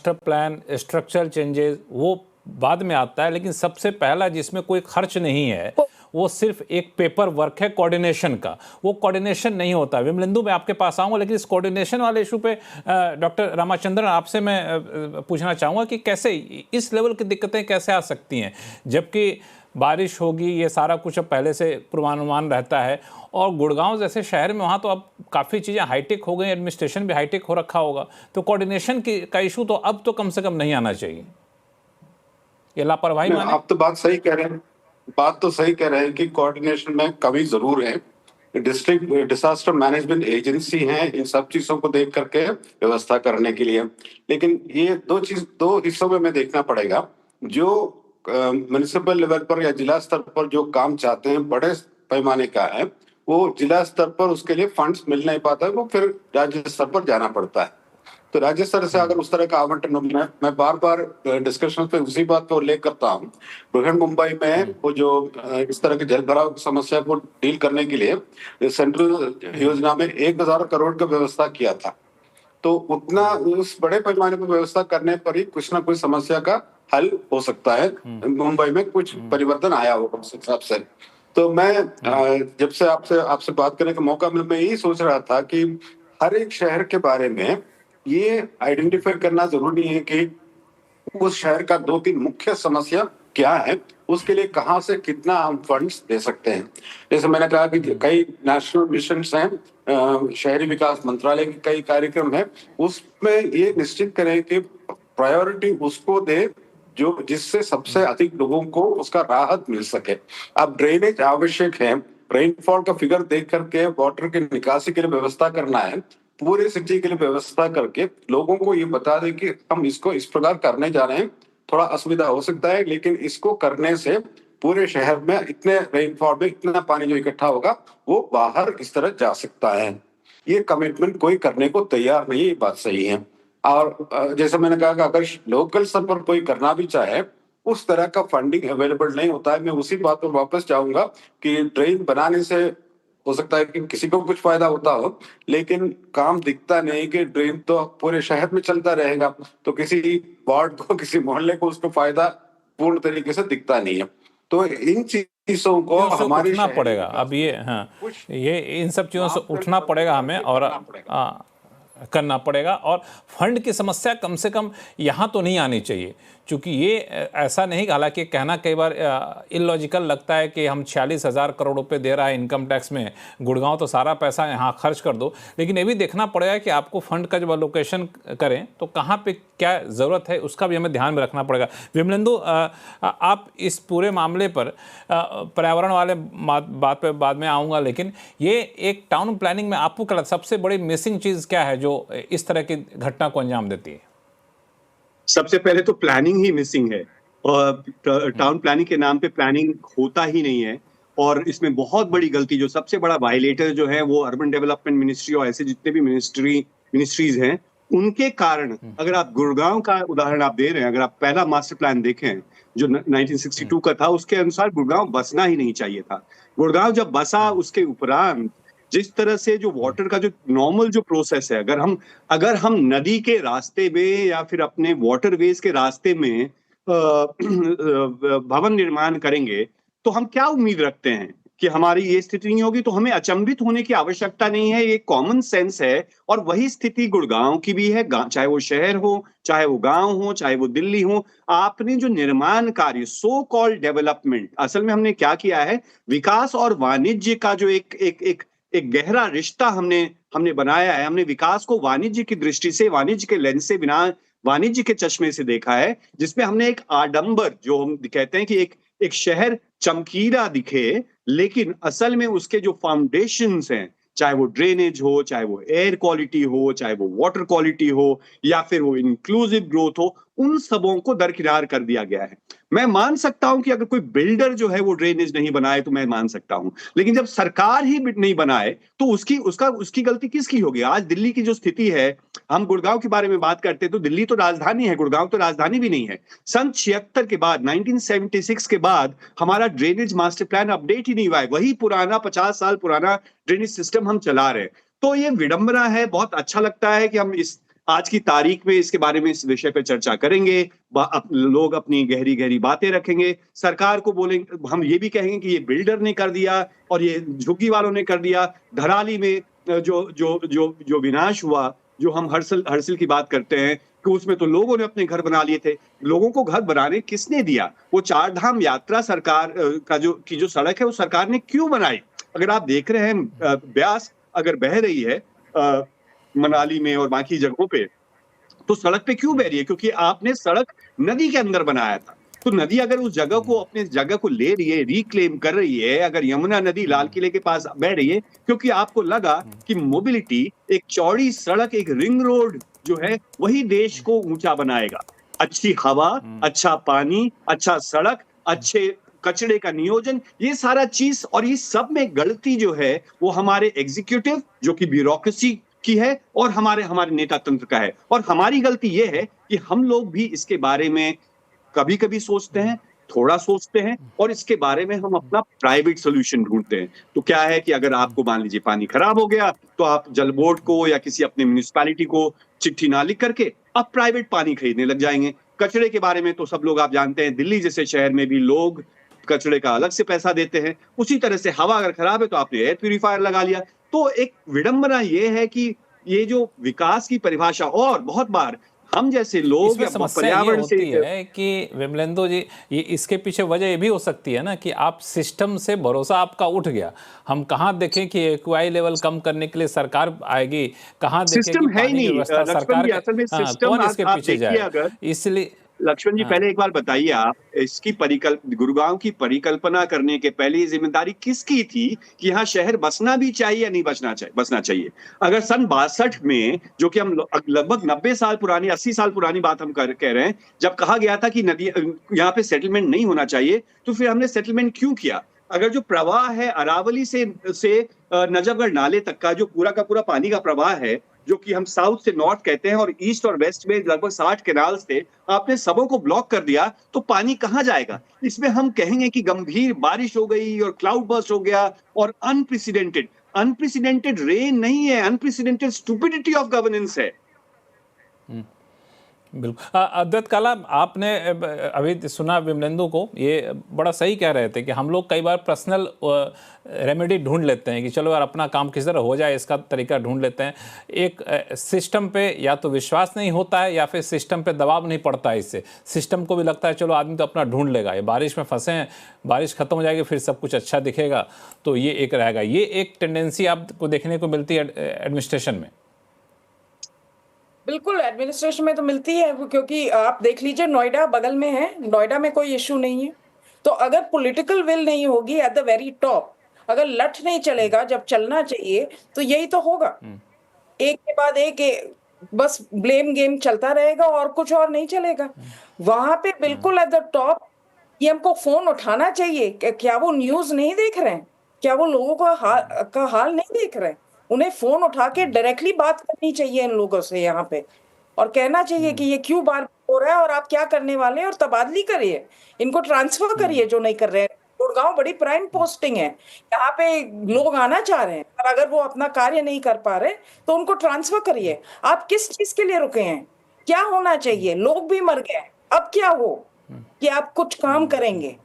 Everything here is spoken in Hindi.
मास्टर प्लान, स्ट्रक्चरल चेंजेस वो बाद में आता है, लेकिन सबसे पहला जिसमें कोई खर्च नहीं है वो सिर्फ एक पेपर वर्क है कोऑर्डिनेशन का। वो कोऑर्डिनेशन नहीं होता। विमलेंदु, मैं आपके पास आऊँगा, लेकिन इस कोऑर्डिनेशन वाले इशू पे डॉक्टर रामाचंद्रन आपसे मैं पूछना चाहूँगा कि कैसे इस लेवल की दिक्कतें कैसे आ सकती हैं, जबकि बारिश होगी, ये सारा कुछ अब पहले से पूर्वानुमान रहता है। और गुड़गांव जैसे शहर में वहाँ तो अब काफ़ी चीज़ें हाईटेक हो गई, एडमिनिस्ट्रेशन भी हाईटेक हो रखा होगा, तो कोऑर्डिनेशन का इशू तो अब तो कम से कम नहीं आना चाहिए। ये लापरवाही माने? आप तो बात सही कह रहे हैं, बात तो सही कह रहे हैं कि कोऑर्डिनेशन में कमी जरूर है। डिस्ट्रिक्ट डिजास्टर मैनेजमेंट एजेंसी है इन सब चीजों को देख करके व्यवस्था करने के लिए, लेकिन ये दो हिस्सों में हमें देखना पड़ेगा। जो म्युनिसिपल लेवल पर या जिला स्तर पर जो काम चाहते हैं बड़े पैमाने का है, वो जिला स्तर पर उसके लिए फंड्स मिल नहीं पाता है, वो फिर राज्य स्तर पर जाना पड़ता है। तो राज्य स्तर से अगर उस तरह का आवंटन, मैं बार बार डिस्कशन पे उसी बात को उल्लेख करता हूँ। बृहन मुंबई में वो जो इस तरह की जल भराव समस्या को डील करने के लिए सेंट्रल योजना में 1,000 करोड़ का व्यवस्था किया था। तो उतना उस बड़े पैमाने पर व्यवस्था करने पर ही कुछ ना कुछ समस्या का हल हो सकता है। मुंबई में कुछ परिवर्तन आया होगा उस हिसाब से। तो मैं जब से आपसे बात करने का मौका मिला, मैं यही सोच रहा था कि हर एक शहर के बारे में ये आइडेंटिफाई करना जरूरी है कि उस शहर का 2-3 मुख्य समस्या क्या है, उसके लिए कहां से कितना हम फंड्स दे सकते हैं। जैसे मैंने कहा कि कई नेशनल मिशन हैं, शहरी विकास मंत्रालय के कई कार्यक्रम है, उसमें ये निश्चित करें कि प्रायोरिटी उसको दे जो जिससे सबसे अधिक लोगों को उसका राहत मिल सके। अब ड्रेनेज आवश्यक है, रेनफॉल का फिगर देख करके वाटर की निकासी के लिए व्यवस्था करना है, पूरे सिटी के लिए व्यवस्था करके लोगों को ये बता दें कि हम इसको इस प्रकार करने जा रहे हैं। थोड़ा असुविधा हो सकता है, लेकिन इसको करने से पूरे शहर में इतने रेनफॉल में इतना पानी जो इकट्ठा होगा वो बाहर इस तरह जा सकता है। ये कमिटमेंट कोई करने को तैयार नहीं है, ये बात सही है। और जैसे मैंने कहा कि अगर लोकल स्तर पर कोई करना भी चाहे, उस तरह का फंडिंग अवेलेबल नहीं होता है। मैं उसी बात पर वापस जाऊंगा कि ड्रेन बनाने से हो सकता है कि किसी को कुछ फायदा होता हो, लेकिन काम दिखता नहीं कि ड्रेन तो पूरे शहर में चलता रहेगा, तो किसी वार्ड को, किसी मोहल्ले को उसको फायदा पूर्ण तरीके से दिखता नहीं है। तो इन चीजों को हमारे उठना पड़ेगा अब। ये इन सब चीजों से उठना पड़ेगा हमें और करना पड़ेगा। और फंड की समस्या कम से कम यहाँ तो नहीं आनी चाहिए, क्योंकि ये ऐसा नहीं, हालांकि कहना कई बार इलॉजिकल लगता है कि हम 46,000 करोड़ रुपए दे रहा है इनकम टैक्स में, गुड़गांव तो सारा पैसा यहाँ खर्च कर दो, लेकिन ये भी देखना पड़ेगा कि आपको फंड का जब एलोकेशन करें तो कहाँ पे क्या ज़रूरत है उसका भी हमें ध्यान में रखना पड़ेगा। विमलेंदु, आप इस पूरे मामले पर पर्यावरण वाले बात पर बाद में आऊँगा, लेकिन ये एक टाउन प्लानिंग में आपको क्या लगता है सबसे बड़ी मिसिंग चीज़ क्या है जो इस तरह की घटना को अंजाम देती है? सबसे पहले तो प्लानिंग ही मिसिंग है, और टाउन प्लानिंग के नाम पे प्लानिंग होता ही नहीं है। और इसमें बहुत बड़ी गलती, जो सबसे बड़ा वायलेटर जो है वो अर्बन डेवलपमेंट मिनिस्ट्री और ऐसे जितने भी मिनिस्ट्रीज हैं, उनके कारण। अगर आप गुड़गांव का उदाहरण आप दे रहे हैं, अगर आप पहला मास्टर प्लान देखें जो 1962 का था, उसके अनुसार गुड़गांव बसना ही नहीं चाहिए था। गुड़गांव जब बसा, उसके उपरांत जिस तरह से जो वाटर का जो नॉर्मल जो प्रोसेस है, अगर हम नदी के रास्ते में या फिर अपने वाटरवेज के रास्ते में भवन निर्माण करेंगे, तो हम क्या उम्मीद रखते हैं कि हमारी ये स्थिति नहीं होगी? तो हमें अचंभित होने की आवश्यकता नहीं है, ये कॉमन सेंस है। और वही स्थिति गुड़गांव की भी है, चाहे वो शहर हो, चाहे वो गांव हो, चाहे वो दिल्ली हो। आपने जो निर्माण कार्य, सो कॉल्ड डेवलपमेंट, असल में हमने क्या किया है, विकास और वाणिज्य का जो एक गहरा रिश्ता हमने बनाया है। हमने विकास को वाणिज्य की दृष्टि से, वाणिज्य के लेंस से, बिना वाणिज्य के चश्मे से देखा है, जिसमें हमने एक आडंबर, जो हम कहते हैं कि एक शहर चमकीला दिखे, लेकिन असल में उसके जो फाउंडेशंस हैं, चाहे वो ड्रेनेज हो, चाहे वो एयर क्वालिटी हो, चाहे वो वाटर क्वालिटी हो, या फिर वो इंक्लूसिव ग्रोथ हो, उन सबों को दरकिनार कर दिया गया है। मैं मान सकता हूं कि अगर कोई बिल्डर जो है वो ड्रेनेज नहीं बनाए तो मैं मान सकता हूं, लेकिन जब सरकार ही नहीं बनाए तो उसकी गलती किसकी होगी? आज दिल्ली की जो स्थिति है, हम गुड़गांव के बारे में बात करते हैं तो दिल्ली तो राजधानी है, गुड़गांव तो राजधानी भी नहीं है। सन 76 के बाद, 1976 के बाद हमारा ड्रेनेज मास्टर प्लान अपडेट ही नहीं हुआ है, वही पुराना 50 साल पुराना ड्रेनेज सिस्टम हम चला रहे हैं। तो ये विडंबना है। बहुत अच्छा लगता है कि हम आज की तारीख में इसके बारे में, इस विषय पे चर्चा करेंगे, लोग अपनी गहरी गहरी बातें रखेंगे, सरकार को बोलेंगे, हम ये भी कहेंगे कि ये बिल्डर ने कर दिया और ये झुग्गी वालों ने कर दिया। धराली में जो जो जो जो विनाश हुआ, जो हम हर्सिल की बात करते हैं कि उसमें तो लोगों ने अपने घर बना लिए थे। लोगों को घर बनाने किसने दिया? वो चार धाम यात्रा सरकार का जो सड़क है वो सरकार ने क्यों बनाई? अगर आप देख रहे हैं ब्यास अगर बह रही है मनाली में और बाकी जगहों पे, तो सड़क पे क्यों बह रही है? क्योंकि आपने सड़क नदी के अंदर बनाया था। तो नदी अगर उस जगह को, अपने जगह को ले रही है, रिक्लेम कर रही है, अगर यमुना नदी लाल किले के पास बह रही है क्योंकि आपको लगा कि मोबिलिटी, एक चौड़ी सड़क, एक रिंग रोड जो है वही देश को ऊंचा बनाएगा। अच्छी हवा, अच्छा पानी, अच्छा सड़क, अच्छे कचरे का नियोजन, ये सारा चीज, और ये सब में गलती जो है वो हमारे एग्जीक्यूटिव जो कि ब्यूरोक्रेसी की है और हमारे नेता तंत्र का है। और हमारी गलती ये है कि हम लोग भी इसके बारे में कभी कभी सोचते हैं, थोड़ा सोचते हैं, और इसके बारे में हम अपना प्राइवेट सोल्यूशन ढूंढते हैं। तो क्या है कि अगर आपको मान लीजिए पानी खराब हो गया तो आप जल बोर्ड को या किसी अपने म्युनिसिपैलिटी को चिट्ठी ना लिख करके आप प्राइवेट पानी खरीदने लग जाएंगे। कचरे के बारे में तो सब लोग आप जानते हैं, दिल्ली जैसे शहर में भी लोग कचरे का अलग से पैसा देते हैं। उसी तरह से हवा अगर खराब है तो आपने एयर प्यूरिफायर लगा लिया। तो एक विडंबना ये है कि ये जो विकास की परिभाषा, और बहुत बार हम जैसे लोग इसमें समस्या ये होती है कि विमलेंदु जी, ये इसके पीछे वजह ये भी हो सकती है ना कि आप सिस्टम से भरोसा आपका उठ गया। हम कहाँ देखें कि एक्वाई लेवल कम करने के लिए सरकार आएगी, कहाँ देखें सिस्टम कि है ही पानी की नहीं व्यवस्था सरकार असल में हाँ, सिस्टम कौन इसके आप पीछे देखिए। जाए? अगर इसलिए लक्ष्मण जी, पहले एक बार बताइए, आप इसकी गुरुगांव की परिकल्पना करने के पहले ये जिम्मेदारी किसकी थी कि यहाँ शहर बसना भी चाहिए या नहीं बसना चाहिए? अगर सन 62 में, जो कि हम लगभग 90 साल पुरानी, 80 साल पुरानी बात हम कह रहे हैं, जब कहा गया था कि नदी यहाँ पे सेटलमेंट नहीं होना चाहिए, तो फिर हमने सेटलमेंट क्यों किया? अगर जो प्रवाह है अरावली से नजफगढ़ नाले तक का, जो पूरा का पूरा पानी का प्रवाह है, जो कि हम साउथ से नॉर्थ कहते हैं, और ईस्ट और वेस्ट में लगभग 60 कैनाल्स थे, आपने सबों को ब्लॉक कर दिया, तो पानी कहां जाएगा? इसमें हम कहेंगे कि गंभीर बारिश हो गई और क्लाउड बर्स्ट हो गया और अनप्रेसिडेंटेड रेन नहीं है, अनप्रेसिडेंटेड स्टुपिडिटी ऑफ गवर्नेंस है। बिल्कुल। अद्वैत काला, आपने अभी सुना विमलेंदु को, ये बड़ा सही कह रहे थे कि हम लोग कई बार पर्सनल रेमेडी ढूंढ लेते हैं कि चलो यार अपना काम किस तरह हो जाए, इसका तरीका ढूंढ लेते हैं। एक सिस्टम पे या तो विश्वास नहीं होता है या फिर सिस्टम पे दबाव नहीं पड़ता है। इससे सिस्टम को भी लगता है चलो आदमी तो अपना ढूंढ लेगा, ये बारिश में फंसे हैं, बारिश खत्म हो जाएगी फिर सब कुछ अच्छा दिखेगा, तो ये एक रहेगा। ये एक टेंडेंसी आपको देखने को मिलती है एडमिनिस्ट्रेशन में। बिल्कुल, एडमिनिस्ट्रेशन में तो मिलती है, क्योंकि आप देख लीजिए नोएडा बगल में है, नोएडा में कोई इश्यू नहीं है। तो अगर पॉलिटिकल विल नहीं होगी एट द वेरी टॉप, अगर लठ नहीं चलेगा जब चलना चाहिए, तो यही तो होगा। एक के बाद एक बस ब्लेम गेम चलता रहेगा और कुछ और नहीं चलेगा। वहां पे बिल्कुल एट द टॉप पीएम को फोन उठाना चाहिए। क्या वो न्यूज नहीं देख रहे हैं? क्या वो लोगों का हाल नहीं देख रहे हैं? उन्हें फोन उठा के डायरेक्टली बात करनी चाहिए इन लोगों से यहाँ पे, और कहना चाहिए कि ये क्यों बार हो रहा है और आप क्या करने वाले हैं, और तबादली करिए, इनको ट्रांसफर करिए जो नहीं कर रहे हैं। गुड़गांव बड़ी प्राइम पोस्टिंग है, यहाँ पे लोग आना चाह रहे हैं, और अगर वो अपना कार्य नहीं कर पा रहे तो उनको ट्रांसफर करिए। आप किस चीज के लिए रुके हैं? क्या होना चाहिए? लोग भी मर गए, अब क्या हो कि आप कुछ काम करेंगे?